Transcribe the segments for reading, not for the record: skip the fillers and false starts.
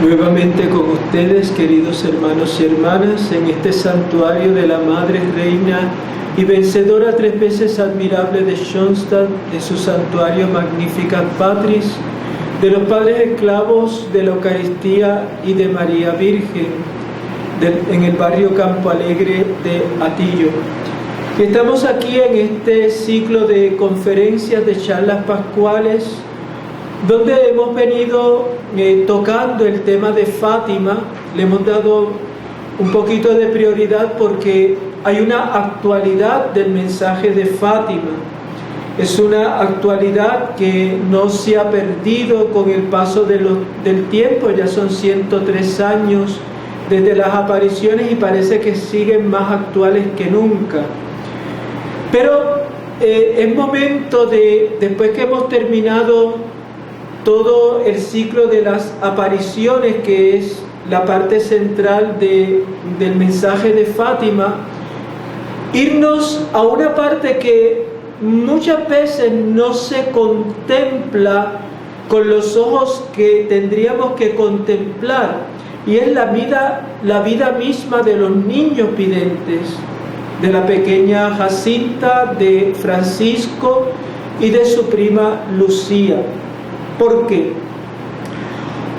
Nuevamente con ustedes, queridos hermanos y hermanas, en este santuario de la Madre Reina y vencedora 3 veces admirable de Schoenstatt, de su santuario Magnificat Patris, de los padres esclavos de la Eucaristía y de María Virgen, en el barrio Campo Alegre de Atillo. Estamos aquí en este ciclo de conferencias, de charlas pascuales, donde hemos venido tocando el tema de Fátima. Le hemos dado un poquito de prioridad porque hay una actualidad del mensaje de Fátima. Es una actualidad que no se ha perdido con el paso del tiempo. Ya son 103 años desde las apariciones y parece que siguen más actuales que nunca. Pero es momento después que hemos terminado todo el ciclo de las apariciones, que es la parte central del mensaje de Fátima, irnos a una parte que muchas veces no se contempla con los ojos que tendríamos que contemplar, y es la vida misma de los niños videntes, de la pequeña Jacinta, de Francisco y de su prima Lucía. ¿Por qué?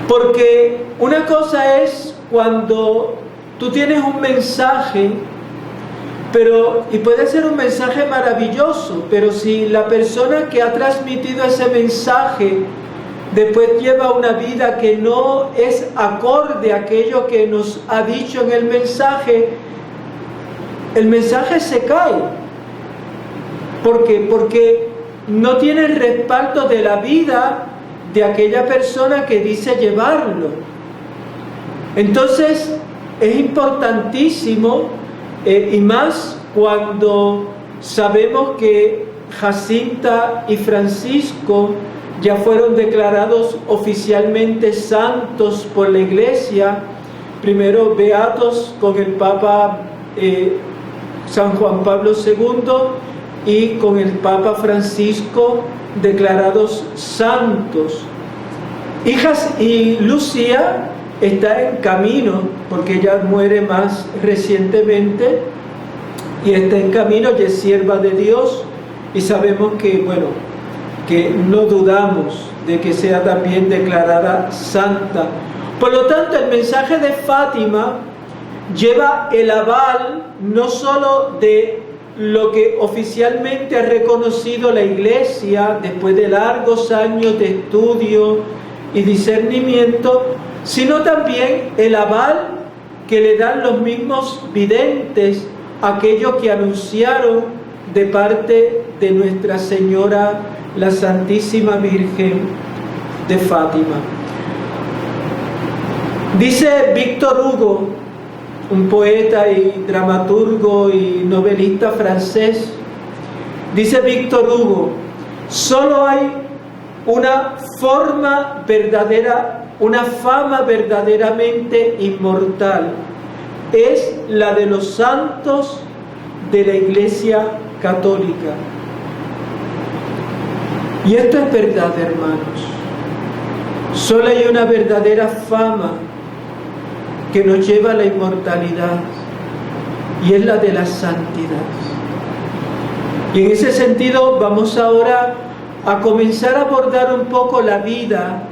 Porque una cosa es cuando tú tienes un mensaje, y puede ser un mensaje maravilloso, pero si la persona que ha transmitido ese mensaje después lleva una vida que no es acorde a aquello que nos ha dicho en el mensaje se cae. ¿Por qué? Porque no tiene el respaldo de la vida de aquella persona que dice llevarlo. Entonces es importantísimo, y más cuando sabemos que Jacinta y Francisco ya fueron declarados oficialmente santos por la Iglesia, primero beatos con el Papa San Juan Pablo II y con el Papa Francisco declarados santos. Y Lucía está en camino, porque ella muere más recientemente y está en camino, y es sierva de Dios, y sabemos que no dudamos de que sea también declarada santa. Por lo tanto, el mensaje de Fátima lleva el aval no solo de lo que oficialmente ha reconocido la Iglesia después de largos años de estudio y discernimiento, sino también el aval que le dan los mismos videntes, aquellos que anunciaron de parte de Nuestra Señora, la Santísima Virgen de Fátima. Dice Víctor Hugo, un poeta y dramaturgo y novelista francés, dice Víctor Hugo: solo hay una fama verdaderamente inmortal, es la de los santos de la Iglesia Católica. Y esto es verdad, hermanos. Solo hay una verdadera fama que nos lleva a la inmortalidad, y es la de la santidad. Y en ese sentido vamos ahora a comenzar a abordar un poco la vida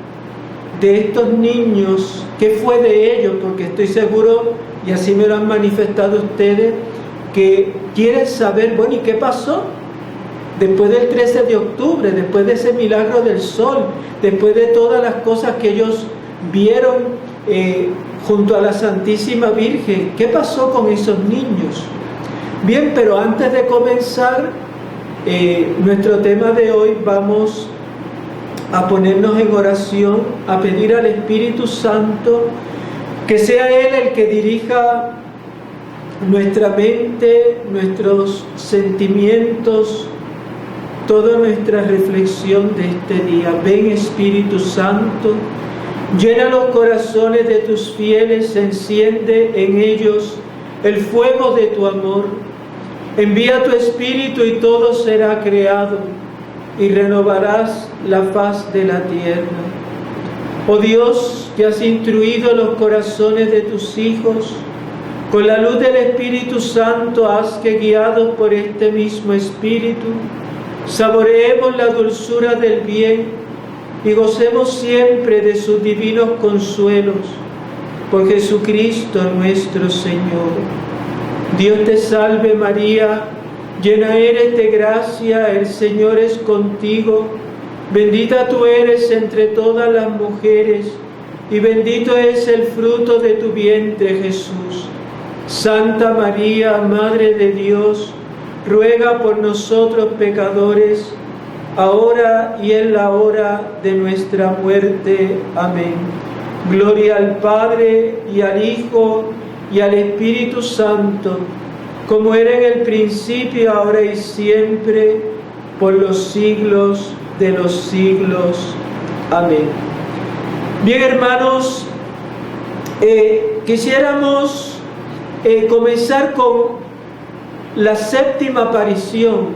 de estos niños, qué fue de ellos, porque estoy seguro, y así me lo han manifestado ustedes, que quieren saber, ¿y qué pasó? Después del 13 de octubre, después de ese milagro del sol, después de todas las cosas que ellos vieron junto a la Santísima Virgen, ¿qué pasó con esos niños? Bien, pero antes de comenzar nuestro tema de hoy, vamos a ponernos en oración, a pedir al Espíritu Santo que sea Él el que dirija nuestra mente, nuestros sentimientos, toda nuestra reflexión de este día. Ven, Espíritu Santo, llena los corazones de tus fieles, enciende en ellos el fuego de tu amor. Envía tu Espíritu y todo será creado, y renovarás la faz de la tierra. Oh Dios, que has instruido los corazones de tus hijos, con la luz del Espíritu Santo haz que, guiados por este mismo Espíritu, saboreemos la dulzura del bien y gocemos siempre de sus divinos consuelos. Por Jesucristo nuestro Señor. Dios te salve María, llena eres de gracia, el Señor es contigo. Bendita tú eres entre todas las mujeres, y bendito es el fruto de tu vientre, Jesús. Santa María, Madre de Dios, ruega por nosotros pecadores, ahora y en la hora de nuestra muerte. Amén. Gloria al Padre, y al Hijo, y al Espíritu Santo, como era en el principio, ahora y siempre, por los siglos de los siglos. Amén. Bien, hermanos, quisiéramos comenzar con la séptima aparición.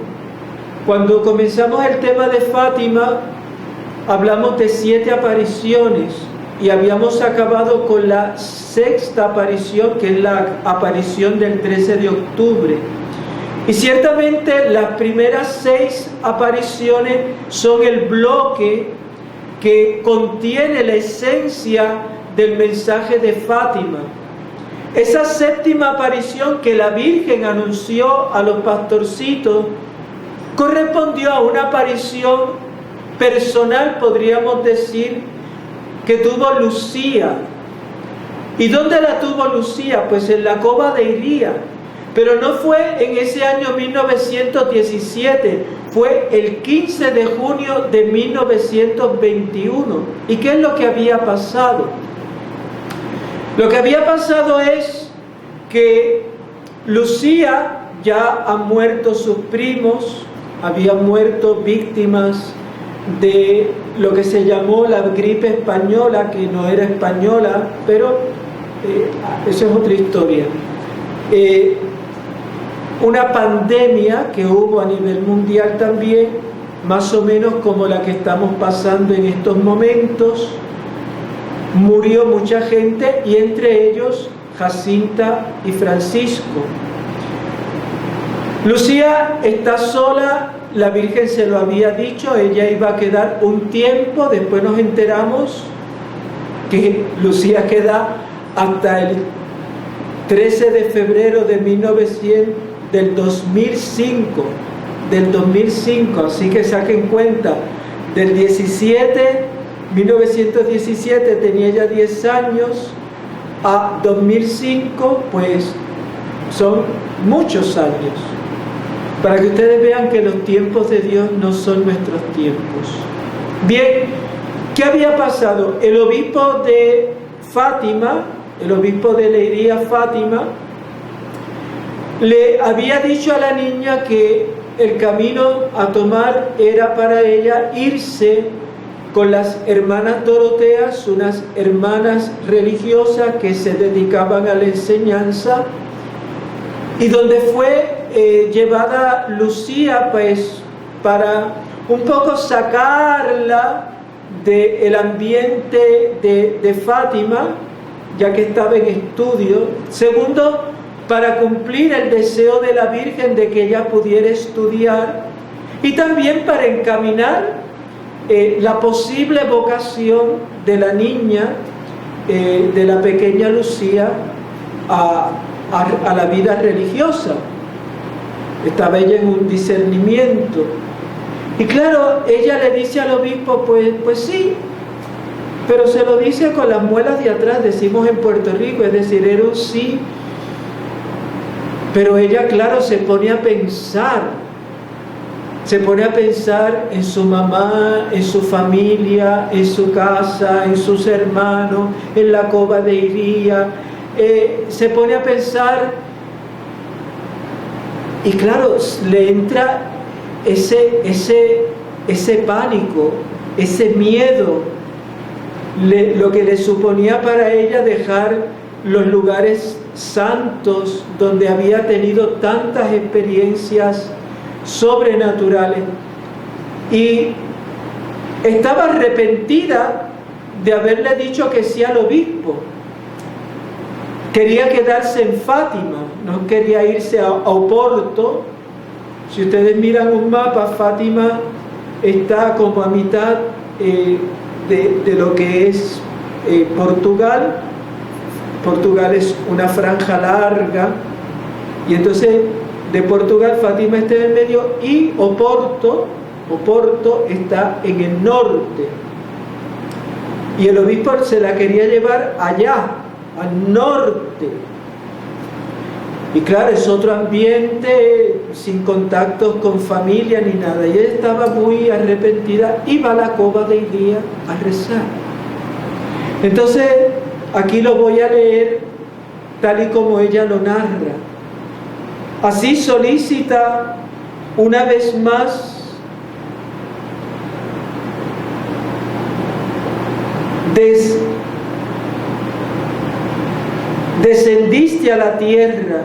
Cuando comenzamos el tema de Fátima, hablamos de 7 apariciones y habíamos acabado con la sexta aparición, que es la aparición del 13 de octubre. Y ciertamente las primeras 6 apariciones son el bloque que contiene la esencia del mensaje de Fátima. Esa séptima aparición que la Virgen anunció a los pastorcitos correspondió a una aparición personal, podríamos decir, que tuvo Lucía. ¿Y dónde la tuvo Lucía? Pues en la cova de Iría. Pero no fue en ese año 1917, fue el 15 de junio de 1921. ¿Y qué es lo que había pasado? Lo que había pasado es que Lucía, ya han muerto sus primos, habían muerto víctimas de lo que se llamó la gripe española, que no era española, pero esa es otra historia. Una pandemia que hubo a nivel mundial también, más o menos como la que estamos pasando en estos momentos. Murió mucha gente, y entre ellos Jacinta y Francisco. Lucía está sola, la Virgen se lo había dicho, ella iba a quedar un tiempo, después nos enteramos que Lucía queda hasta el 13 de febrero de 2005, así que saquen cuenta, del 1917 tenía ella 10 años, a 2005 pues son muchos años, para que ustedes vean que los tiempos de Dios no son nuestros tiempos. Bien, ¿qué había pasado? El obispo de Fátima, el obispo de Leiría, Fátima, le había dicho a la niña que el camino a tomar era para ella irse con las hermanas Doroteas, unas hermanas religiosas que se dedicaban a la enseñanza, y donde fue llevada Lucía, pues para un poco sacarla del ambiente de Fátima, ya que estaba en estudio. Segundo, para cumplir el deseo de la Virgen de que ella pudiera estudiar, y también para encaminar la posible vocación de la niña, de la pequeña Lucía, a la vida religiosa. Estaba ella en un discernimiento. Y claro, ella le dice al obispo, pues sí, pero se lo dice con las muelas de atrás, decimos en Puerto Rico, es decir, era un sí. Pero ella, claro, se pone a pensar en su mamá, en su familia, en su casa, en sus hermanos, en la cova de Iría. Se pone a pensar, y claro, le entra ese pánico, ese miedo, lo que le suponía para ella dejar los lugares santos donde había tenido tantas experiencias sobrenaturales, y estaba arrepentida de haberle dicho que sí al obispo. Quería quedarse en Fátima, no quería irse a Oporto. Si ustedes miran un mapa, Fátima está como a mitad de lo que es Portugal. Portugal es una franja larga, y entonces de Portugal Fátima está en el medio, y Oporto está en el norte. Y el obispo se la quería llevar allá, al norte. Y claro, es otro ambiente, sin contactos con familia ni nada. Y ella estaba muy arrepentida, iba a la cova de Iría a rezar. Entonces, aquí lo voy a leer tal y como ella lo narra. Así solícita, una vez más, descendiste a la tierra,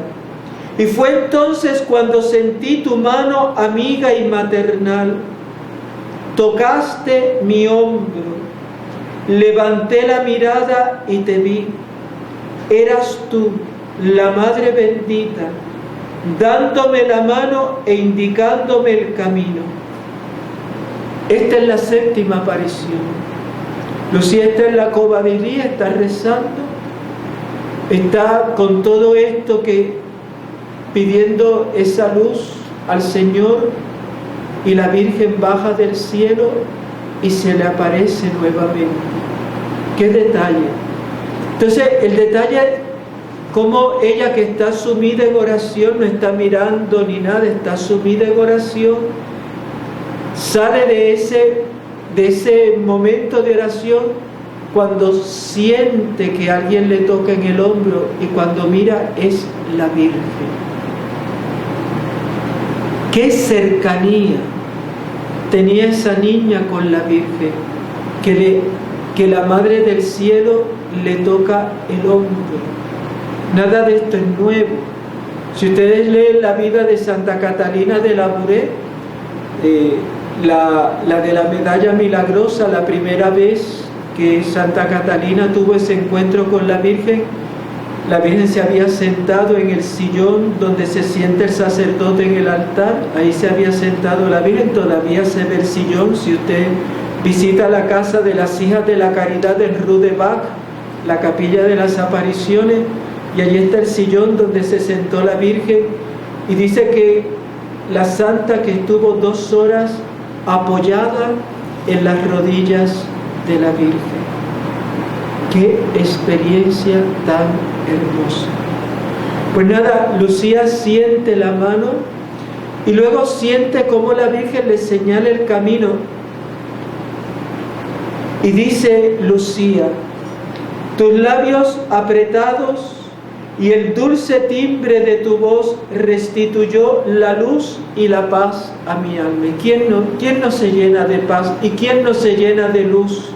y fue entonces cuando sentí tu mano amiga y maternal. Tocaste mi hombro, levanté la mirada y te vi. Eras tú, la Madre bendita, dándome la mano e indicándome el camino. Esta es la 7ª aparición. Lucía está en la cova de Iría, está rezando, está con todo esto pidiendo esa luz al Señor, y la Virgen baja del cielo y se le aparece nuevamente. ¡Qué detalle! Entonces, el detalle, como ella, que está sumida en oración, no está mirando ni nada, está sumida en oración, sale de ese momento de oración cuando siente que alguien le toca en el hombro, y cuando mira es la Virgen. ¡Qué cercanía tenía esa niña con la Virgen! Que la Madre del Cielo le toca el hombro. Nada de esto es nuevo. Si ustedes leen la vida de Santa Catalina de Labouré, la de la medalla milagrosa, la primera vez que Santa Catalina tuvo ese encuentro con la Virgen se había sentado en el sillón donde se sienta el sacerdote en el altar. Ahí se había sentado la Virgen, todavía se ve el sillón. Si usted visita la casa de las Hijas de la Caridad del Rue de Bac, la capilla de las apariciones, y allí está el sillón donde se sentó la Virgen, y dice que la santa que estuvo 2 horas apoyada en las rodillas de la Virgen. ¡Qué experiencia tan hermosa! Pues nada, Lucía siente la mano, y luego siente cómo la Virgen le señala el camino, y dice Lucía: tus labios apretados y el dulce timbre de tu voz restituyó la luz y la paz a mi alma. ¿Quién no se llena de paz y quién no se llena de luz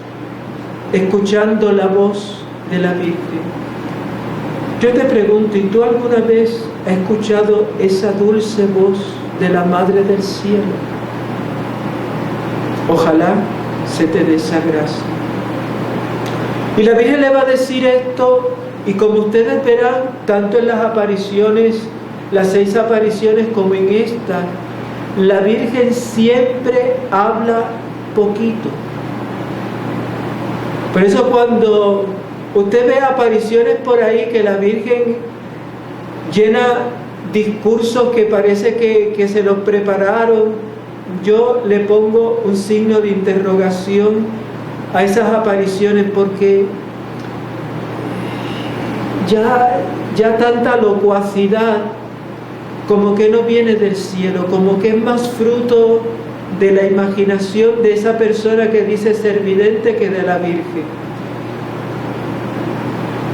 escuchando la voz de la Virgen? Yo te pregunto, ¿y tú alguna vez has escuchado esa dulce voz de la Madre del Cielo? Ojalá se te dé esa gracia. Y la Virgen le va a decir esto, y como ustedes verán, tanto en las apariciones, las 6 apariciones, como en esta, la Virgen siempre habla poquito. Por eso cuando usted ve apariciones por ahí que la Virgen llena discursos que parece que se los prepararon, yo le pongo un signo de interrogación a esas apariciones, porque ya tanta locuacidad como que no viene del cielo, como que es más fruto de la imaginación de esa persona que dice ser vidente que de la Virgen.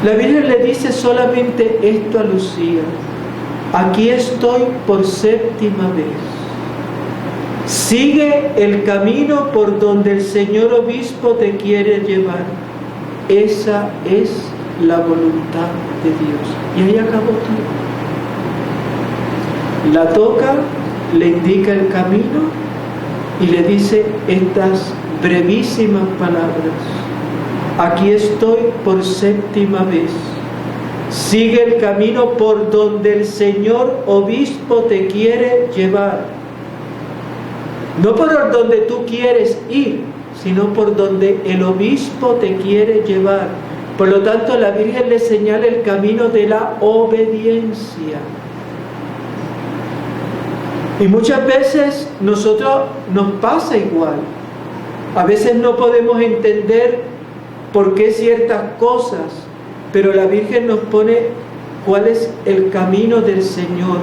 La Virgen le dice solamente esto a Lucía: aquí estoy por 7ª vez. Sigue el camino por donde el señor obispo te quiere llevar. Esa es la voluntad de Dios. Y ahí acabó todo. La toca, le indica el camino y le dice estas brevísimas palabras: aquí estoy por 7ª vez. Sigue el camino por donde el señor obispo te quiere llevar. No por donde tú quieres ir, sino por donde el obispo te quiere llevar. Por lo tanto, la Virgen le señala el camino de la obediencia. Y muchas veces nosotros nos pasa igual. A veces no podemos entender por qué ciertas cosas, pero la Virgen nos pone cuál es el camino del Señor.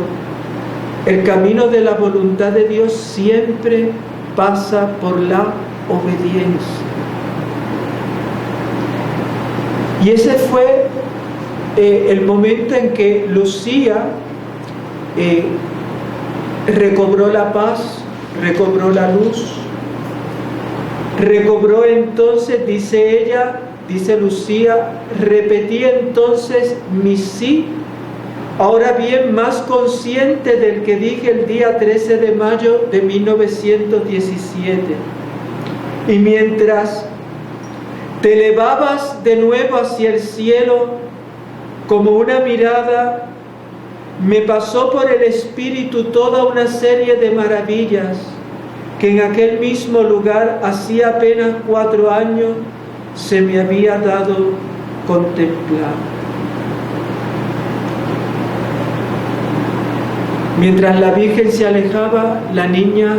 El camino de la voluntad de Dios siempre pasa por la obediencia. Y ese fue el momento en que Lucía recobró la paz, recobró la luz, recobró entonces, dice ella, dice Lucía, repetí entonces mi sí, ahora bien más consciente del que dije el día 13 de mayo de 1917. Y mientras te elevabas de nuevo hacia el cielo, como una mirada, me pasó por el espíritu toda una serie de maravillas que en aquel mismo lugar hacía apenas 4 años se me había dado contemplar. Mientras la Virgen se alejaba, la niña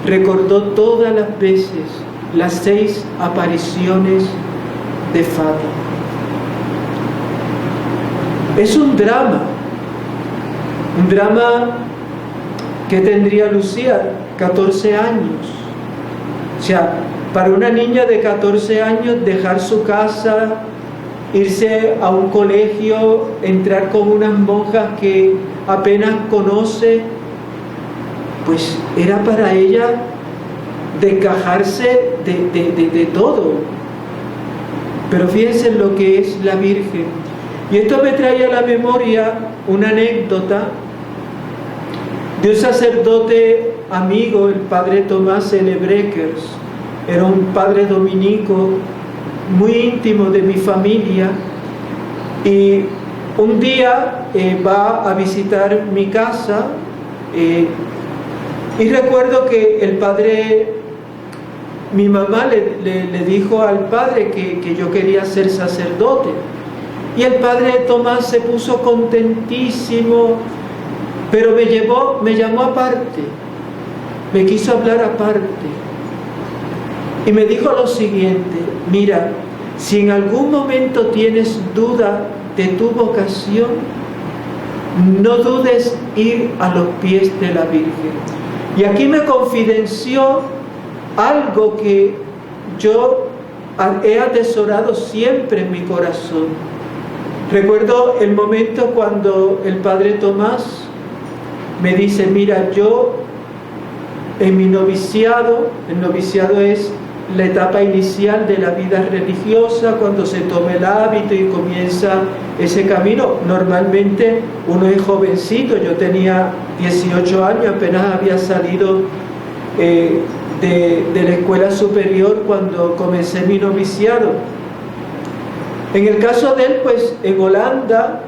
recordó todas las veces las 6 apariciones de Fátima. Es un drama que tendría Lucía, 14 años. O sea, para una niña de 14 años dejar su casa, irse a un colegio, entrar con unas monjas que apenas conoce, pues era para ella desgajarse de todo. Pero fíjense en lo que es la Virgen. Y esto me trae a la memoria una anécdota de un sacerdote amigo, el padre Tomás Celebrekers. Era un padre dominico muy íntimo de mi familia, y un día va a visitar mi casa, y recuerdo que el padre, mi mamá le dijo al padre que yo quería ser sacerdote, y el padre Tomás se puso contentísimo, pero me llamó aparte, me quiso hablar aparte, y me dijo lo siguiente: mira, si en algún momento tienes duda de tu vocación, no dudes ir a los pies de la Virgen. Y aquí me confidenció algo que yo he atesorado siempre en mi corazón. Recuerdo el momento cuando el padre Tomás me dice: mira, yo en mi noviciado, el noviciado es la etapa inicial de la vida religiosa, cuando se toma el hábito y comienza ese camino. Normalmente uno es jovencito, yo tenía 18 años, apenas había salido de la escuela superior cuando comencé mi noviciado. En el caso de él, pues en Holanda,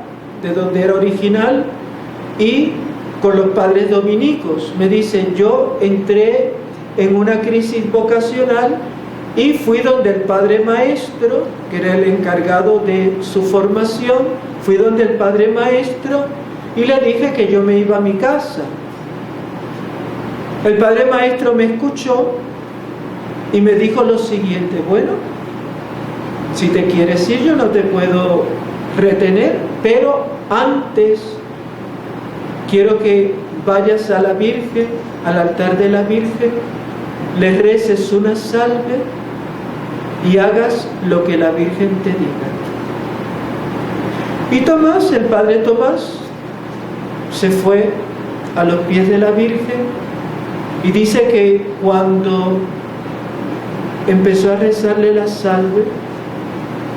de donde era original, y con los padres dominicos, me dicen, yo entré en una crisis vocacional y fui donde el padre maestro, que era el encargado de su formación, fui donde el padre maestro y le dije que yo me iba a mi casa. El padre maestro me escuchó y me dijo lo siguiente: bueno, si te quieres ir yo no te puedo retener, pero antes quiero que vayas a la Virgen, al altar de la Virgen, le reces una salve y hagas lo que la Virgen te diga. Y Tomás, el padre Tomás, se fue a los pies de la Virgen y dice que cuando empezó a rezarle la salve,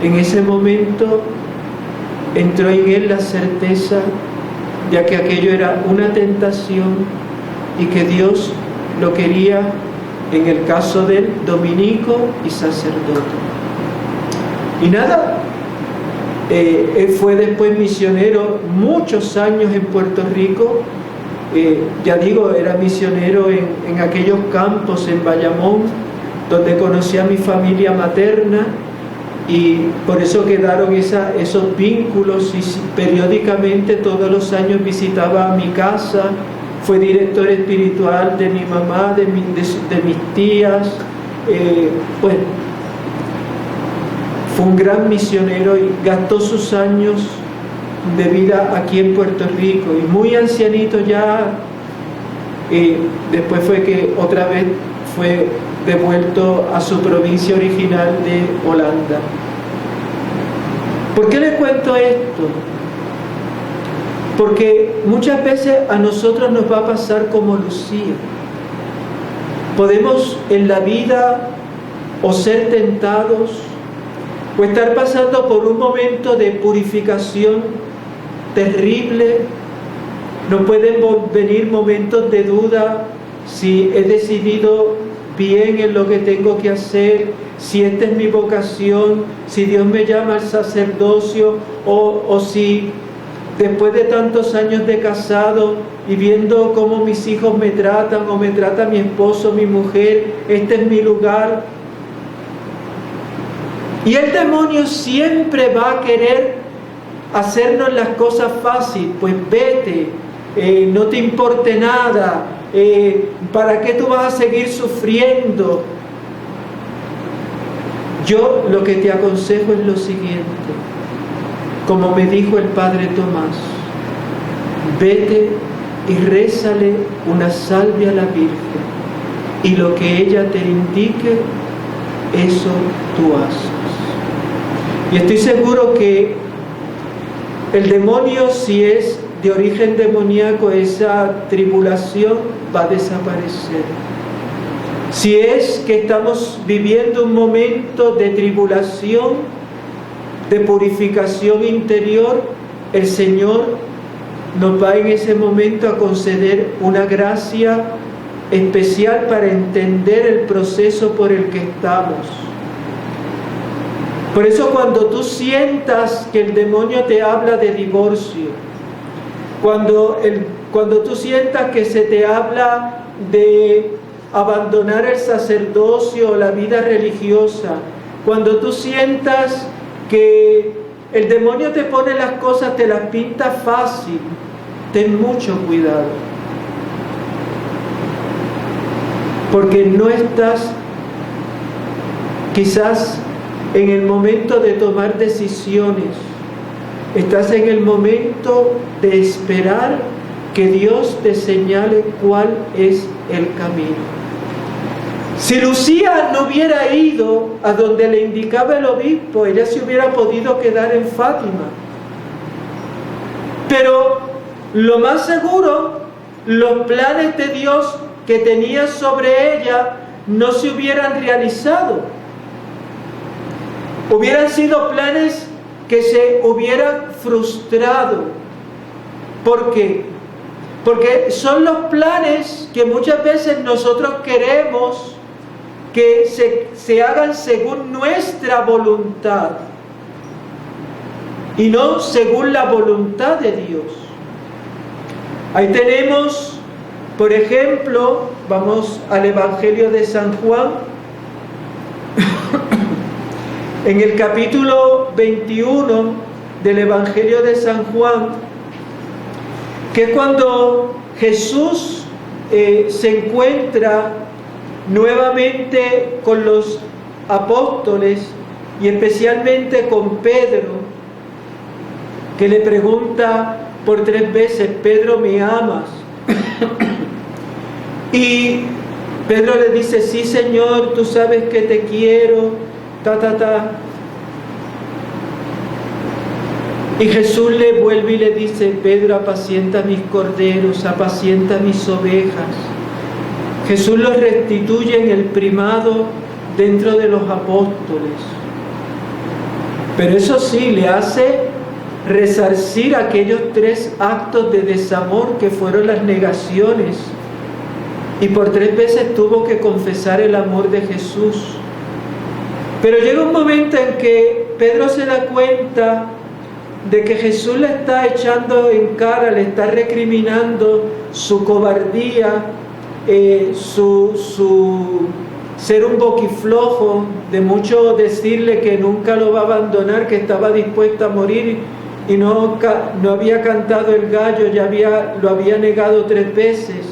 en ese momento entró en él la certeza de que aquello era una tentación y que Dios lo quería, en el caso del dominico y sacerdote. Y nada, él fue después misionero muchos años en Puerto Rico. Ya digo, era misionero en aquellos campos en Bayamón, donde conocí a mi familia materna, y por eso quedaron esos vínculos, y periódicamente todos los años visitaba mi casa. Fue director espiritual de mi mamá, de mis tías. Bueno, fue un gran misionero y gastó sus años de vida aquí en Puerto Rico, y muy ancianito ya. Después fue que otra vez fue devuelto a su provincia original de Holanda. ¿Por qué le cuento esto? Porque muchas veces a nosotros nos va a pasar como Lucía. Podemos en la vida o ser tentados o estar pasando por un momento de purificación terrible. Nos pueden venir momentos de duda: si he decidido bien en lo que tengo que hacer, si esta es mi vocación, si Dios me llama al sacerdocio, o si después de tantos años de casado y viendo cómo mis hijos me tratan o me trata mi esposo, mi mujer, este es mi lugar. Y el demonio siempre va a querer hacernos las cosas fáciles. Pues vete, no te importe nada, ¿para qué tú vas a seguir sufriendo? Yo lo que te aconsejo es lo siguiente, como me dijo el Padre Tomás: vete y rézale una salve a la Virgen, y lo que ella te indique, eso tú haces. Y estoy seguro que el demonio, si es de origen demoníaco, esa tribulación va a desaparecer. Si es que estamos viviendo un momento de tribulación, de purificación interior, el Señor nos va en ese momento a conceder una gracia especial para entender el proceso por el que estamos. Por eso, cuando tú sientas que el demonio te habla de divorcio, cuando tú sientas que se te habla de abandonar el sacerdocio o la vida religiosa, cuando tú sientas que el demonio te pone las cosas, te las pinta fácil, ten mucho cuidado, porque no estás quizás en el momento de tomar decisiones, estás en el momento de esperar que Dios te señale cuál es el camino. Si Lucía no hubiera ido a donde le indicaba el obispo, ella se hubiera podido quedar en Fátima. Pero lo más seguro, los planes de Dios que tenía sobre ella no se hubieran realizado. Hubieran sido planes que se hubieran frustrado. ¿Por qué? Porque son los planes que muchas veces nosotros queremos que se hagan según nuestra voluntad y no según la voluntad de Dios. Ahí tenemos, por ejemplo, vamos al Evangelio de San Juan, en el capítulo 21 del Evangelio de San Juan, que es cuando Jesús se encuentra nuevamente con los apóstoles y especialmente con Pedro, que le pregunta por 3 veces: Pedro, ¿me amas? Y Pedro le dice: sí, Señor, tú sabes que te quiero, Y Jesús le vuelve y le dice: Pedro, apacienta mis corderos, apacienta mis ovejas. Jesús los restituye en el primado dentro de los apóstoles. Pero eso sí, le hace resarcir aquellos 3 actos de desamor que fueron las negaciones. Y por 3 veces tuvo que confesar el amor de Jesús. Pero llega un momento en que Pedro se da cuenta de que Jesús le está echando en cara, le está recriminando su cobardía, su ser un boquiflojo, de mucho decirle que nunca lo va a abandonar, que estaba dispuesto a morir y no había cantado el gallo, lo había negado 3 veces.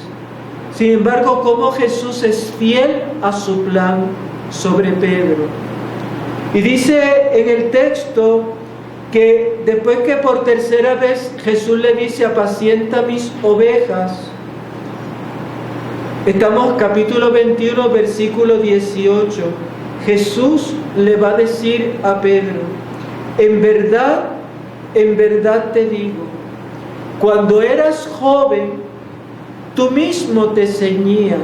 Sin embargo, cómo Jesús es fiel a su plan sobre Pedro. Y dice en el texto que después que por 3.ª vez Jesús le dice: apacienta mis ovejas. Estamos capítulo 21, versículo 18. Jesús le va a decir a Pedro: en verdad te digo, cuando eras joven, tú mismo te ceñías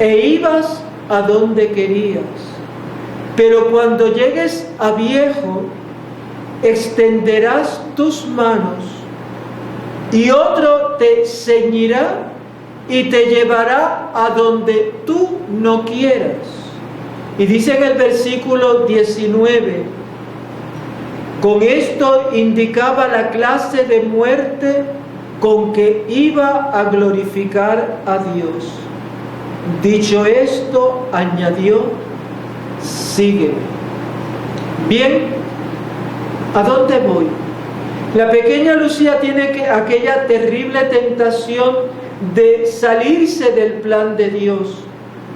e ibas a donde querías. Pero cuando llegues a viejo, extenderás tus manos y otro te ceñirá y te llevará a donde tú no quieras. Y dice en el versículo 19, con esto indicaba la clase de muerte con que iba a glorificar a Dios. Dicho esto, añadió: sígueme. Bien, ¿a dónde voy? La pequeña Lucía tiene aquella terrible tentación de salirse del plan de Dios.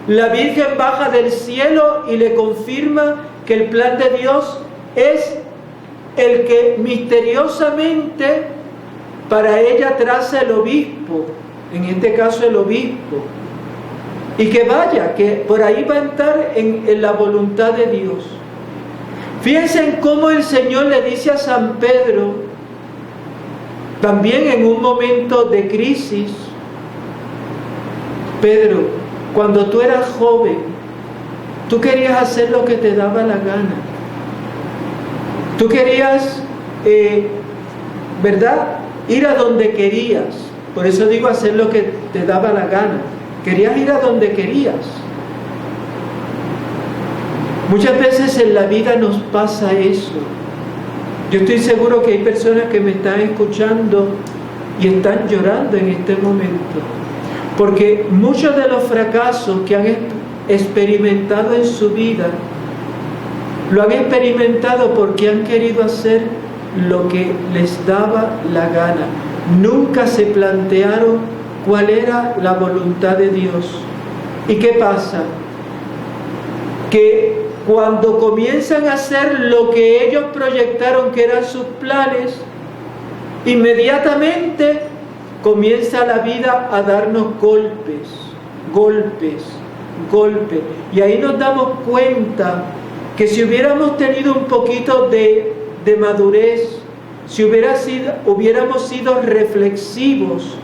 La Virgen baja del cielo y le confirma que el plan de Dios es el que misteriosamente para ella traza el obispo, en este caso el obispo, y que vaya, que por ahí va a estar en la voluntad de Dios. Fíjense en cómo el Señor le dice a San Pedro, también en un momento de crisis: Pedro, cuando tú eras joven, tú querías hacer lo que te daba la gana. Tú querías, ¿verdad?, ir a donde querías. Por eso digo hacer lo que te daba la gana. Querías ir a donde querías. Muchas veces en la vida nos pasa eso. Yo estoy seguro que hay personas que me están escuchando y están llorando en este momento, porque muchos de los fracasos que han experimentado en su vida lo han experimentado porque han querido hacer lo que les daba la gana. Nunca se plantearon cuál era la voluntad de Dios. ¿Y qué pasa? Que cuando comienzan a hacer lo que ellos proyectaron que eran sus planes, inmediatamente comienza la vida a darnos golpes. Y ahí nos damos cuenta que si hubiéramos tenido un poquito de madurez, si hubiéramos sido reflexivos,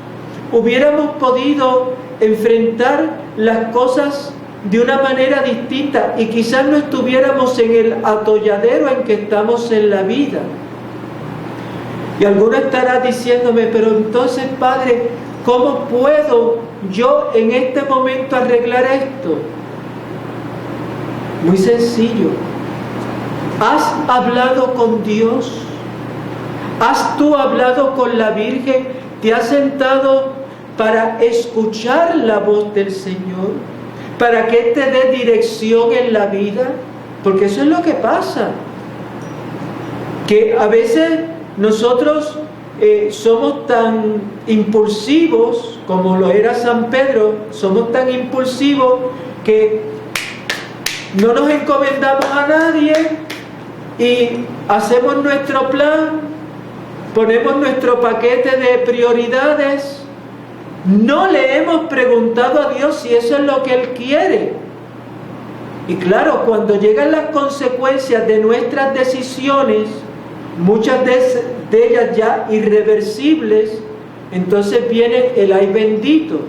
hubiéramos podido enfrentar las cosas de una manera distinta y quizás no estuviéramos en el atolladero en que estamos en la vida. Y alguno estará diciéndome: pero entonces, Padre, ¿cómo puedo yo en este momento arreglar esto? Muy sencillo. ¿Has hablado con Dios? ¿Has tú hablado con la Virgen? ¿Te has sentado para escuchar la voz del Señor? ¿Para que te dé dirección en la vida? Porque eso es lo que pasa. Que a veces nosotros somos tan impulsivos, como lo era San Pedro, somos tan impulsivos que no nos encomendamos a nadie y hacemos nuestro plan, ponemos nuestro paquete de prioridades. No le hemos preguntado a Dios si eso es lo que Él quiere. Y claro, cuando llegan las consecuencias de nuestras decisiones, muchas de ellas ya irreversibles, entonces viene el ay bendito.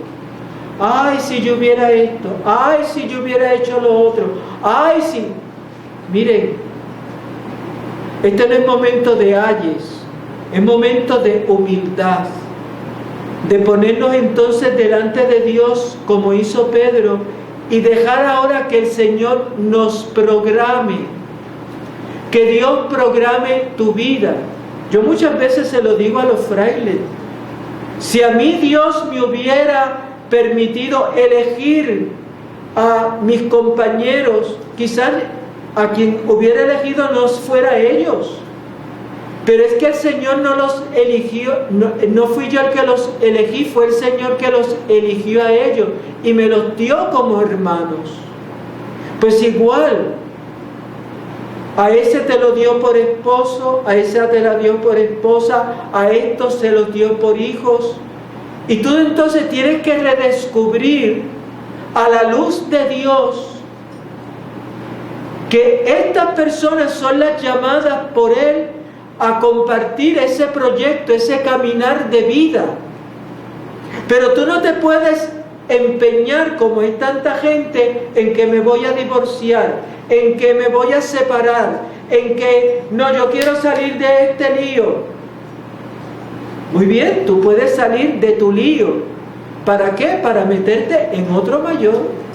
Ay, si yo hubiera esto. Ay, si yo hubiera hecho lo otro. Ay, si... Miren, este no es momento de ayes, es momento de humildad, de ponernos entonces delante de Dios como hizo Pedro y dejar ahora que el Señor nos programe, que Dios programe tu vida. Yo muchas veces se lo digo a los frailes, si a mí Dios me hubiera permitido elegir a mis compañeros, quizás a quien hubiera elegido no fuera ellos, pero es que el Señor no los eligió, no fui yo el que los elegí, fue el Señor que los eligió a ellos y me los dio como hermanos. Pues igual, a ese te lo dio por esposo, a esa te la dio por esposa, a estos se los dio por hijos. Y tú entonces tienes que redescubrir a la luz de Dios que estas personas son las llamadas por Él a compartir ese proyecto, ese caminar de vida. Pero tú no te puedes empeñar, como hay tanta gente, en que me voy a divorciar, en que me voy a separar, en que no, yo quiero salir de este lío. Muy bien, tú puedes salir de tu lío. ¿Para qué? Para meterte en otro mayor.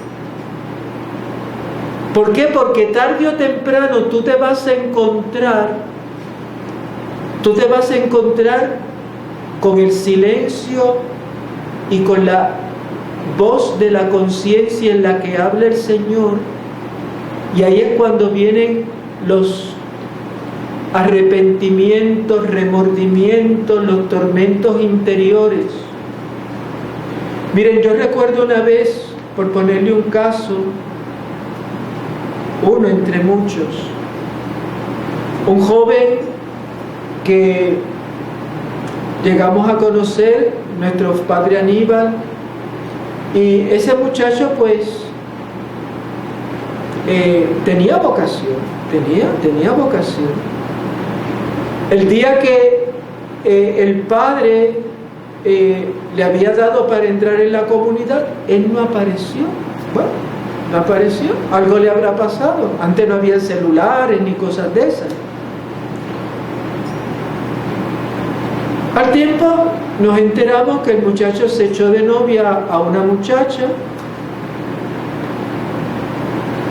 ¿Por qué? Porque tarde o temprano tú te vas a encontrar con el silencio y con la voz de la conciencia en la que habla el Señor, y ahí es cuando vienen los arrepentimientos, remordimientos, los tormentos interiores. Miren, yo recuerdo una vez, por ponerle un caso, uno entre muchos, un joven que llegamos a conocer, nuestro padre Aníbal, y ese muchacho pues tenía vocación, tenía vocación. El día que el padre le había dado para entrar en la comunidad, él no apareció. Bueno, no apareció, algo le habrá pasado. Antes no había celulares ni cosas de esas. Al tiempo nos enteramos que el muchacho se echó de novia a una muchacha,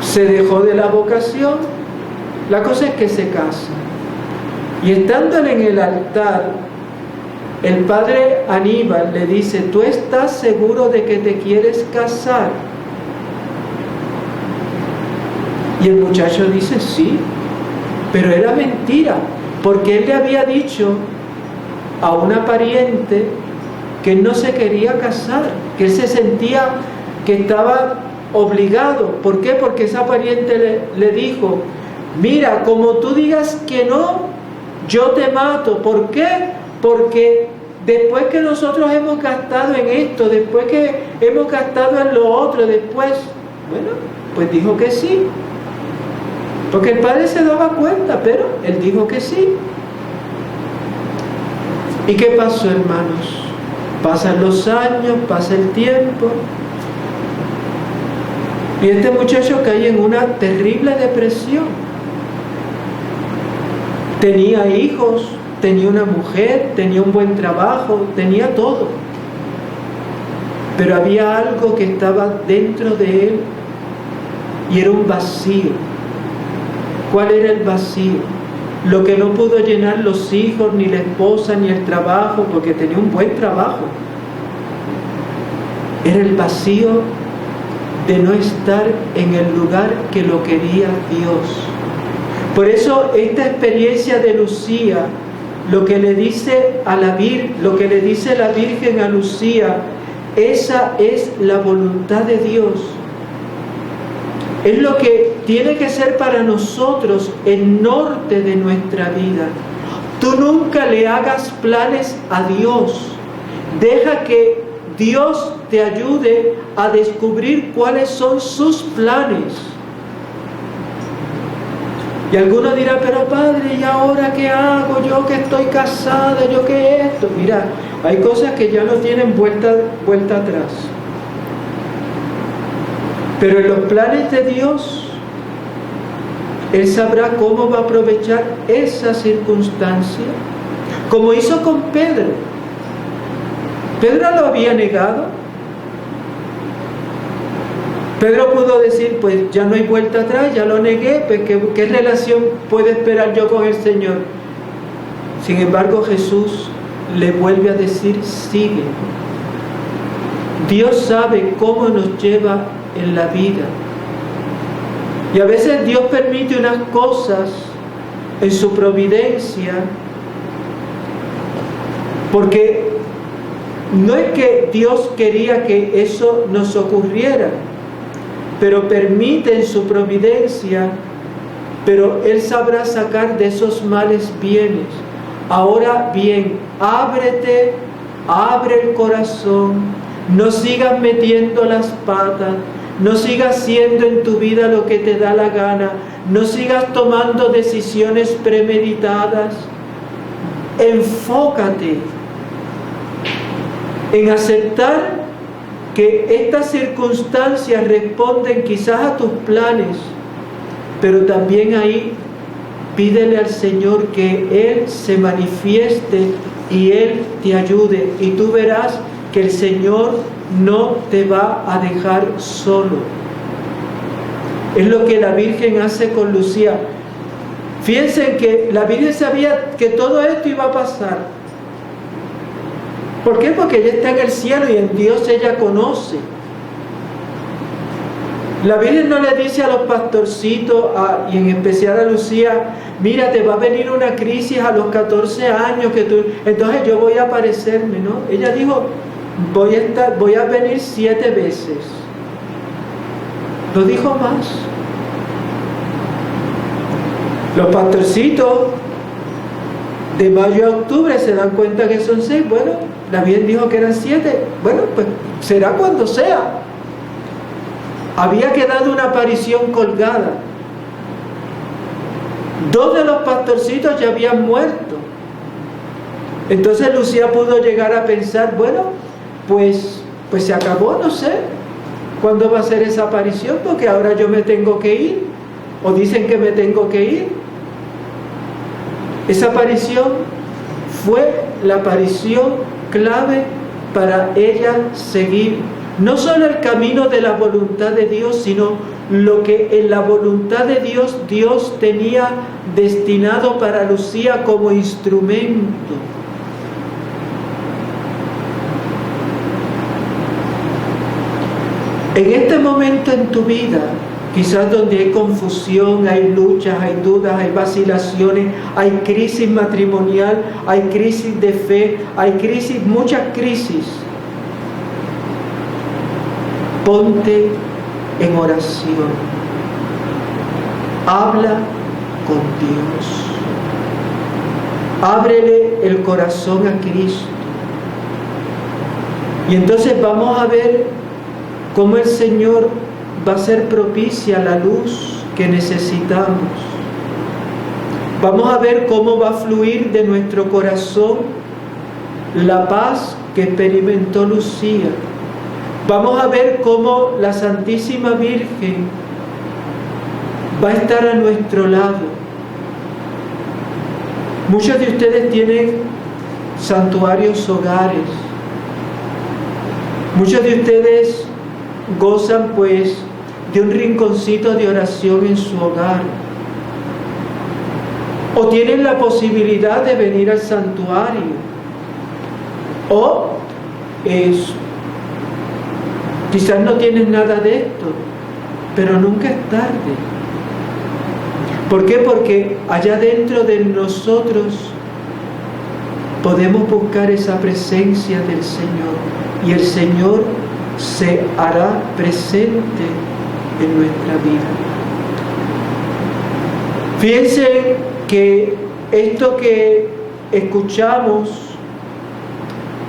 se dejó de la vocación, la cosa es que se casa. Y estándole en el altar, el padre Aníbal le dice: ¿tú estás seguro de que te quieres casar? Y el muchacho dice: sí, pero era mentira, porque él le había dicho a una pariente que él no se quería casar, que él se sentía que estaba obligado. ¿Por qué? Porque esa pariente le dijo: mira, como tú digas que no, yo te mato. ¿Por qué? Porque después que nosotros hemos gastado en esto, después que hemos gastado en lo otro, después, bueno, pues dijo que sí. Porque el padre se daba cuenta, pero él dijo que sí. ¿Y qué pasó, hermanos? Pasan los años, pasa el tiempo, y este muchacho cae en una terrible depresión. Tenía hijos, tenía una mujer, tenía un buen trabajo, tenía todo. Pero había algo que estaba dentro de él y era un vacío. ¿Cuál era el vacío? Lo que no pudo llenar los hijos, ni la esposa, ni el trabajo, porque tenía un buen trabajo. Era el vacío de no estar en el lugar que lo quería Dios. Por eso esta experiencia de Lucía, lo que le dice la Virgen a Lucía, esa es la voluntad de Dios. Es lo que tiene que ser para nosotros el norte de nuestra vida. Tú nunca le hagas planes a Dios. Deja que Dios te ayude a descubrir cuáles son sus planes. Y alguno dirá: pero padre, ¿y ahora qué hago? Yo que estoy casada, yo que esto. Mira, hay cosas que ya no tienen vuelta atrás. Pero en los planes de Dios, Él sabrá cómo va a aprovechar esa circunstancia, como hizo con Pedro. Pedro lo había negado. Pedro pudo decir, pues ya no hay vuelta atrás, ya lo negué, pues ¿qué relación puedo esperar yo con el Señor? Sin embargo, Jesús le vuelve a decir, sigue. Dios sabe cómo nos lleva en la vida. Y a veces Dios permite unas cosas en su providencia, porque no es que Dios quería que eso nos ocurriera, pero permite en su providencia, pero Él sabrá sacar de esos males bienes. Ahora bien, ábrete, abre el corazón, no sigas metiendo las patas, no sigas haciendo en tu vida lo que te da la gana, no sigas tomando decisiones premeditadas. Enfócate en aceptar que estas circunstancias responden quizás a tus planes, pero también ahí pídele al Señor que Él se manifieste y Él te ayude, y tú verás que el Señor no te va a dejar solo. Es lo que la Virgen hace con Lucía. Fíjense que la Virgen sabía que todo esto iba a pasar. ¿Por qué? Porque ella está en el cielo y en Dios ella conoce. La Virgen no le dice a los pastorcitos, y en especial a Lucía, mira, te va a venir una crisis a los 14 años, entonces yo voy a aparecerme, ¿no? Ella dijo, voy a venir 7 veces. No dijo más. Los pastorcitos de mayo a octubre se dan cuenta que son 6. Bueno, la Virgen dijo que eran 7. Bueno, pues será cuando sea. Había quedado una aparición colgada. 2 de los pastorcitos ya habían muerto. Entonces Lucía pudo llegar a pensar, bueno, pues se acabó, no sé cuándo va a ser esa aparición, porque ahora yo me tengo que ir, o dicen que me tengo que ir. Esa aparición fue la aparición clave para ella seguir no solo el camino de la voluntad de Dios, sino lo que en la voluntad de Dios tenía destinado para Lucía como instrumento. En este momento en tu vida, quizás donde hay confusión, hay luchas, hay dudas, hay vacilaciones, hay crisis matrimonial, hay crisis de fe, hay crisis, muchas crisis. Ponte en oración. Habla con Dios. Ábrele el corazón a Cristo. Y entonces vamos a ver cómo el Señor va a ser propicia la luz que necesitamos. Vamos a ver cómo va a fluir de nuestro corazón la paz que experimentó Lucía. Vamos a ver cómo la Santísima Virgen va a estar a nuestro lado. Muchos de ustedes tienen santuarios hogares. Muchos de ustedes gozan pues de un rinconcito de oración en su hogar, o tienen la posibilidad de venir al santuario, o quizás no tienen nada de esto, pero nunca es tarde. ¿Por qué? Porque allá dentro de nosotros podemos buscar esa presencia del Señor, y el Señor se hará presente en nuestra vida. Fíjense que esto que escuchamos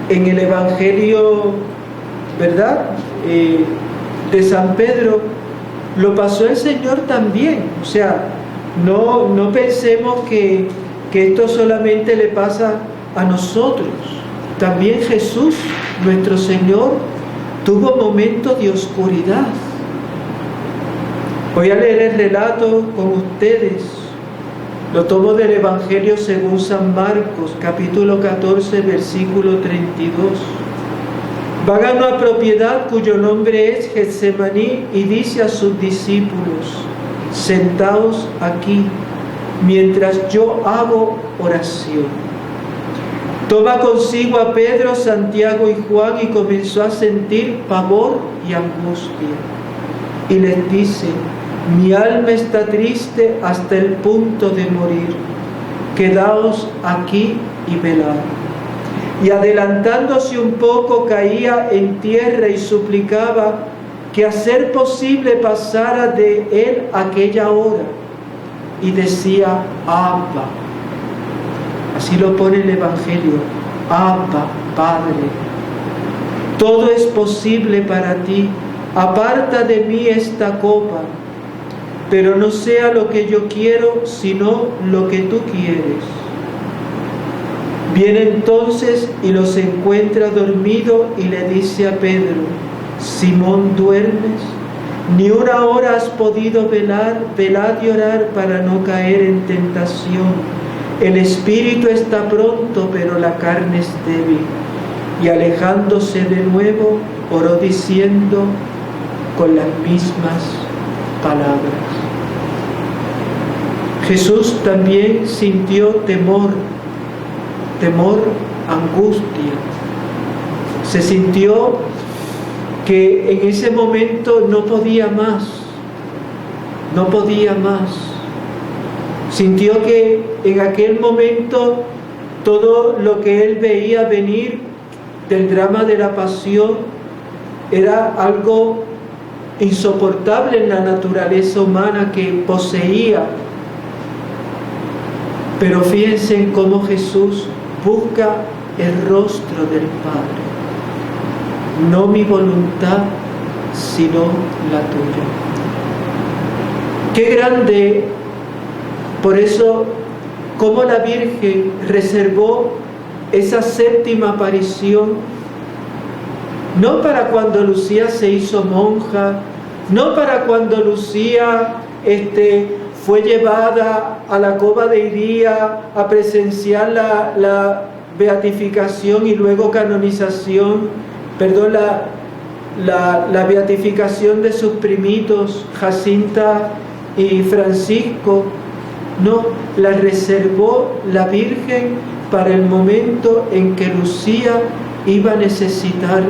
en el Evangelio, ¿verdad?, de San Pedro, lo pasó el Señor también. O sea, no pensemos que esto solamente le pasa a nosotros. También Jesús, nuestro Señor, tuvo momentos de oscuridad. Voy a leer el relato con ustedes. Lo tomo del Evangelio según San Marcos, capítulo 14, versículo 32. Van a una propiedad cuyo nombre es Getsemaní y dice a sus discípulos: sentaos aquí mientras yo hago oración. Toma consigo a Pedro, Santiago y Juan y comenzó a sentir pavor y angustia. Y les dice: mi alma está triste hasta el punto de morir. Quedaos aquí y velad. Y adelantándose un poco, caía en tierra y suplicaba que a ser posible pasara de él aquella hora. Y decía: Abba. Así lo pone el Evangelio: Abba, Padre, todo es posible para ti. Aparta de mí esta copa, pero no sea lo que yo quiero, sino lo que tú quieres. Viene entonces y los encuentra dormido y le dice a Pedro: Simón, ¿duermes? Ni una hora has podido velar. Velad y orar para no caer en tentación. El espíritu está pronto, pero la carne es débil. Y alejándose de nuevo, oró diciendo con las mismas palabras. Jesús también sintió temor, angustia. Se sintió que en ese momento no podía más. Sintió que en aquel momento todo lo que él veía venir del drama de la pasión era algo insoportable en la naturaleza humana que poseía. Pero fíjense en cómo Jesús busca el rostro del Padre. No mi voluntad, sino la tuya. Qué grande, por eso, cómo la Virgen reservó esa séptima aparición, no para cuando Lucía se hizo monja, no para cuando Lucía fue llevada a la cova de Iría a presenciar la beatificación y luego canonización, la beatificación de sus primitos, Jacinta y Francisco. No, la reservó la Virgen para el momento en que Lucía iba a necesitar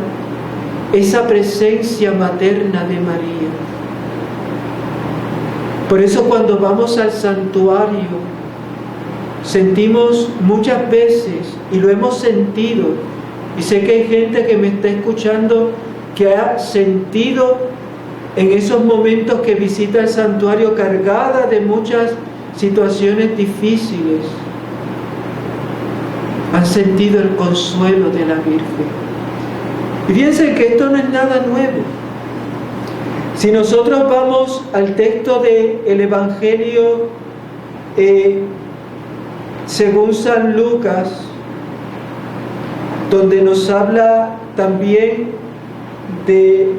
esa presencia materna de María. Por eso cuando vamos al santuario, sentimos muchas veces, y lo hemos sentido, y sé que hay gente que me está escuchando que ha sentido en esos momentos que visita el santuario cargada de muchas situaciones difíciles, han sentido el consuelo de la Virgen. Y fíjense que esto no es nada nuevo. Si nosotros vamos al texto del Evangelio según San Lucas, donde nos habla también de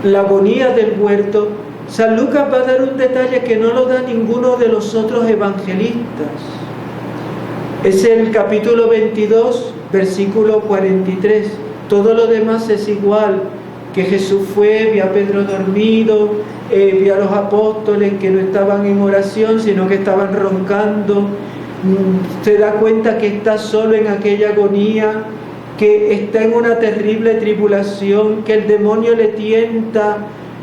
la agonía del huerto, San Lucas va a dar un detalle que no lo da ninguno de los otros evangelistas. Es el capítulo 22, versículo 43. Todo lo demás es igual, que Jesús fue, vio a Pedro dormido, vio a los apóstoles que no estaban en oración, sino que estaban roncando. Se da cuenta que está solo en aquella agonía, que está en una terrible tribulación, que el demonio le tienta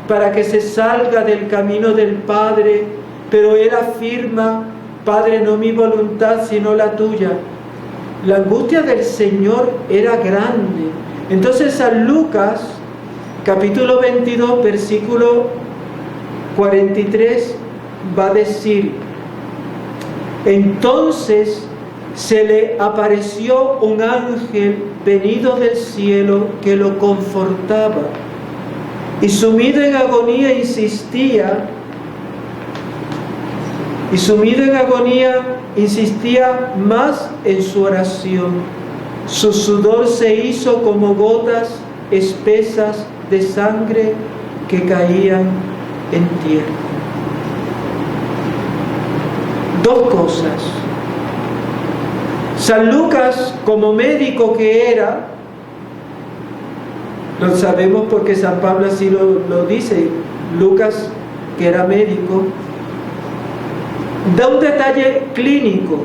para que se salga del camino del Padre, pero él afirma: Padre, no mi voluntad, sino la tuya. La angustia del Señor era grande. Entonces San Lucas, capítulo 22, versículo 43, va a decir: entonces se le apareció un ángel venido del cielo que lo confortaba, y sumido en agonía insistía más en su oración. Su sudor se hizo como gotas espesas de sangre que caían en tierra. Dos cosas. San Lucas, como médico que era, Lo sabemos porque San Pablo así lo dice. Lucas, que era médico, da un detalle clínico.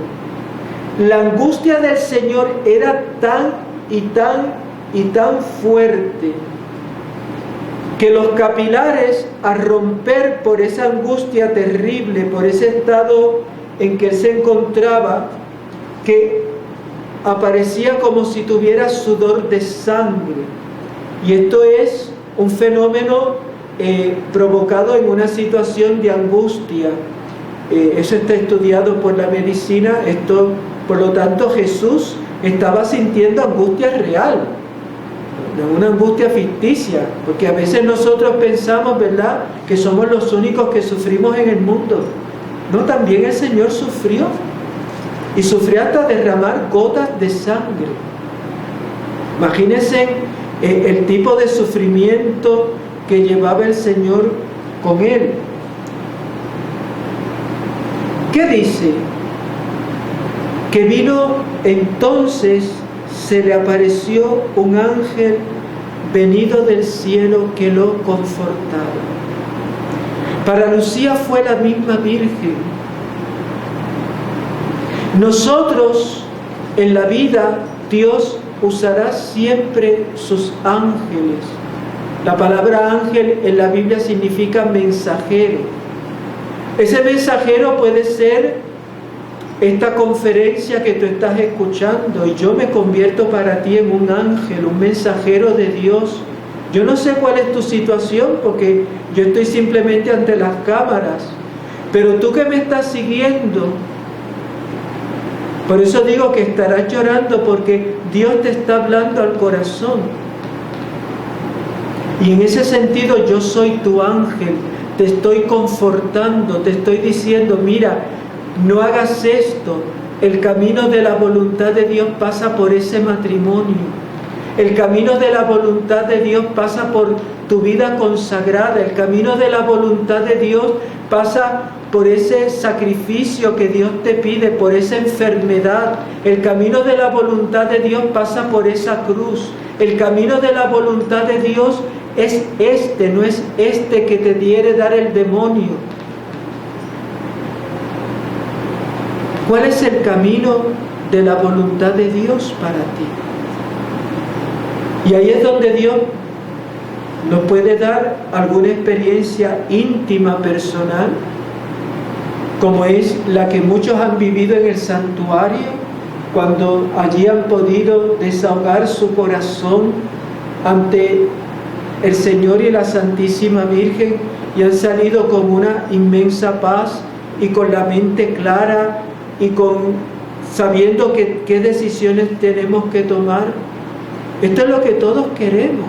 La angustia del Señor era tan fuerte que los capilares, a romper por esa angustia terrible, por ese estado en que él se encontraba, que aparecía como si tuviera sudor de sangre. Y esto es un fenómeno provocado en una situación de angustia. Eso está estudiado por la medicina. Por lo tanto, Jesús estaba sintiendo angustia real, no una angustia ficticia, porque a veces nosotros pensamos, ¿verdad?, que somos los únicos que sufrimos en el mundo. No, también el Señor sufrió, y sufrió hasta derramar gotas de sangre. Imagínense el tipo de sufrimiento que llevaba el Señor con él. ¿Qué dice? Que vino entonces, se le apareció un ángel venido del cielo que lo confortaba. Para Lucía fue la misma Virgen. Nosotros en la vida, Dios usará siempre sus ángeles. La palabra ángel en la Biblia significa mensajero. Ese mensajero puede ser esta conferencia que tú estás escuchando, y yo me convierto para ti en un ángel, un mensajero de Dios. Yo no sé cuál es tu situación, porque yo estoy simplemente ante las cámaras, pero tú que me estás siguiendo, por eso digo que estarás llorando, porque Dios te está hablando al corazón. Y en ese sentido yo soy tu ángel, te estoy confortando, te estoy diciendo, mira, no hagas esto. El camino de la voluntad de Dios pasa por ese matrimonio. El camino de la voluntad de Dios pasa por tu vida consagrada. El camino de la voluntad de Dios pasa por ese sacrificio que Dios te pide, por esa enfermedad. El camino de la voluntad de Dios pasa por esa cruz. El camino de la voluntad de Dios es este, no es este que te quiere dar el demonio. ¿Cuál es el camino de la voluntad de Dios para ti? Y ahí es donde Dios nos puede dar alguna experiencia íntima, personal, como es la que muchos han vivido en el santuario, cuando allí han podido desahogar su corazón ante el Señor y la Santísima Virgen, y han salido con una inmensa paz y con la mente clara, y sabiendo qué decisiones tenemos que tomar. Esto es lo que todos queremos.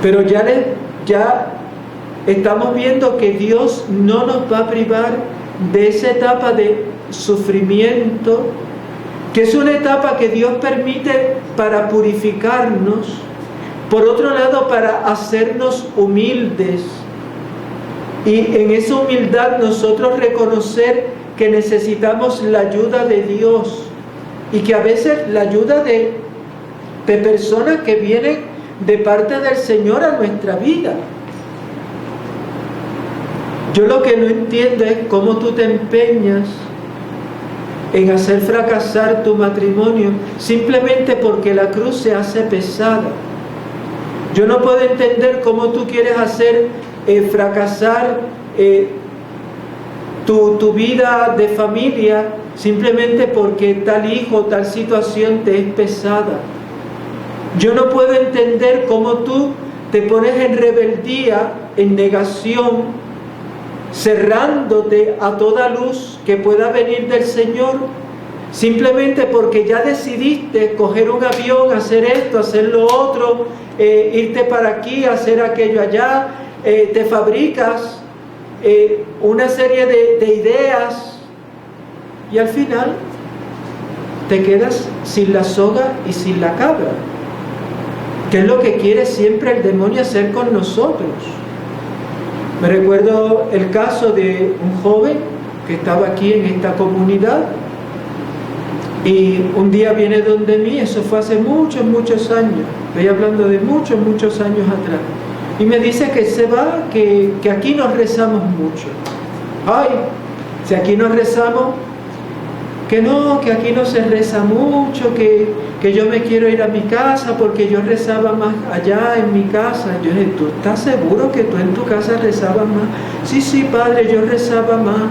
Pero ya estamos viendo que Dios no nos va a privar de esa etapa de sufrimiento, que es una etapa que Dios permite para purificarnos, por otro lado para hacernos humildes, y en esa humildad nosotros reconocer que necesitamos la ayuda de Dios, y que a veces la ayuda de personas que vienen de parte del Señor a nuestra vida. Yo lo que no entiendo es cómo tú te empeñas en hacer fracasar tu matrimonio simplemente porque la cruz se hace pesada. Yo no puedo entender cómo tú quieres hacer fracasar tu vida de familia simplemente porque tal hijo, tal situación te es pesada. Yo no puedo entender cómo tú te pones en rebeldía, en negación, cerrándote a toda luz que pueda venir del Señor, simplemente porque ya decidiste coger un avión, hacer esto, hacer lo otro, irte para aquí, hacer aquello allá, te fabricas una serie de ideas, y al final te quedas sin la soga y sin la cabra, que es lo que quiere siempre el demonio hacer con nosotros. Me recuerdo el caso de un joven que estaba aquí en esta comunidad, Y un día viene donde mí, eso fue hace muchos, muchos años, estoy hablando de muchos, muchos años atrás, y me dice que se va, que aquí nos rezamos mucho. Ay, si aquí nos rezamos, que no, que aquí no se reza mucho, que yo me quiero ir a mi casa porque yo rezaba más allá en mi casa. Yo dije, ¿tú estás seguro que tú en tu casa rezabas más? Sí, sí, padre, yo rezaba más.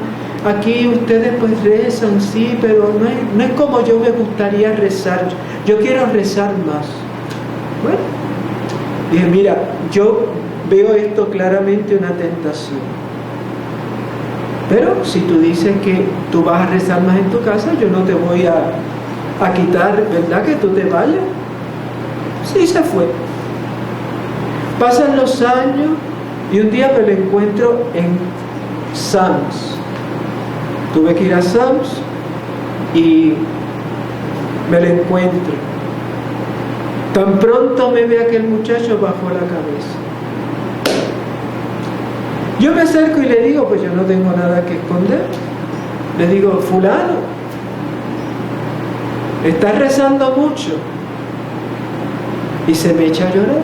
Aquí ustedes pues rezan, sí, pero no es como yo me gustaría rezar. Yo quiero rezar más. Bueno, dije, mira, yo veo esto claramente una tentación. Pero si tú dices que tú vas a rezar más en tu casa, yo no te voy a quitar, ¿verdad? Que tú te vayas. Sí, se fue. Pasan los años y un día me lo encuentro en Sam's. Tuve que ir a Sam's y me lo encuentro. Tan pronto me ve aquel muchacho, bajó la cabeza. Yo me acerco y le digo, pues yo no tengo nada que esconder. Le digo, fulano, estás rezando mucho. Y se me echa a llorar.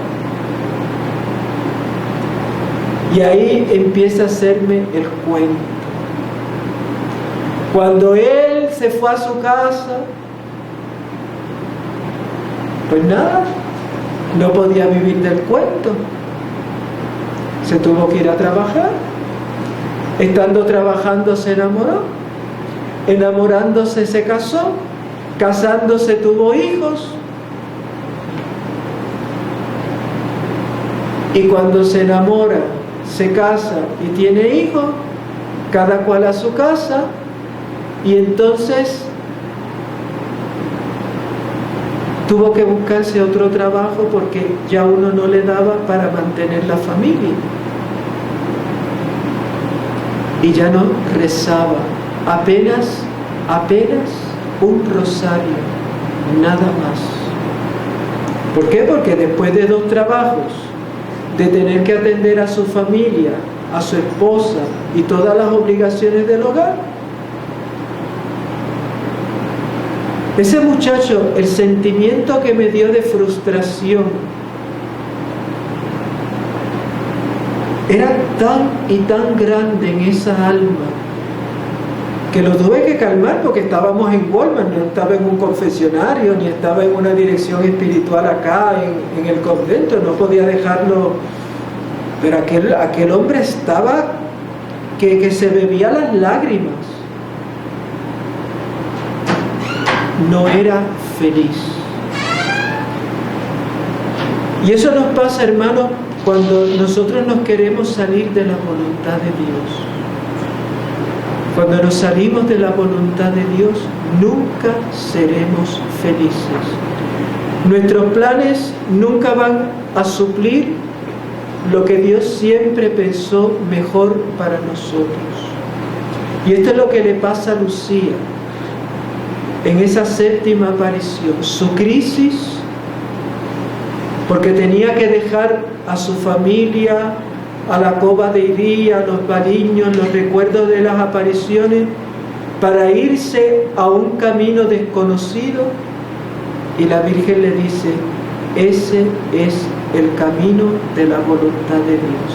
Y ahí empieza a hacerme el cuento. Cuando él se fue a su casa, pues nada, no podía vivir del cuento. Se tuvo que ir a trabajar. Estando trabajando se enamoró. Enamorándose se casó. Casándose tuvo hijos. Y cuando se enamora, se casa y tiene hijos, cada cual a su casa. Y entonces tuvo que buscarse otro trabajo porque ya uno no le daba para mantener la familia. Y ya no rezaba, apenas un rosario, nada más. ¿Por qué? Porque después de 2 trabajos, de tener que atender a su familia, a su esposa y todas las obligaciones del hogar, ese muchacho, el sentimiento que me dio de frustración era tan y tan grande en esa alma que lo tuve que calmar porque estábamos en Walmart, no estaba en un confesionario ni estaba en una dirección espiritual acá en el convento, no podía dejarlo. Pero aquel hombre estaba que se bebía las lágrimas. No era feliz. Y eso nos pasa, hermanos, cuando nosotros nos queremos salir de la voluntad de Dios. Cuando nos salimos de la voluntad de Dios, nunca seremos felices. Nuestros planes nunca van a suplir lo que Dios siempre pensó mejor para nosotros. Y esto es lo que le pasa a Lucía en esa 7ª aparición. Su crisis, porque tenía que dejar a su familia, a la cova de Iría, a los bariños, los recuerdos de las apariciones, para irse a un camino desconocido. Y la Virgen le dice, ese es el camino de la voluntad de Dios.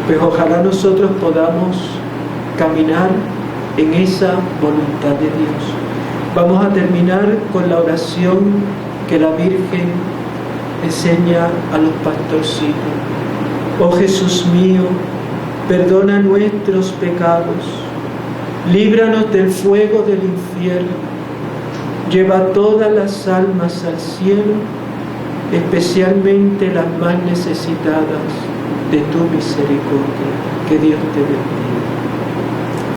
Pues ojalá nosotros podamos caminar en esa voluntad de Dios. Vamos a terminar con la oración que la Virgen enseña a los pastorcitos. Oh Jesús mío, perdona nuestros pecados, líbranos del fuego del infierno, lleva todas las almas al cielo, especialmente las más necesitadas de tu misericordia. Que Dios te bendiga.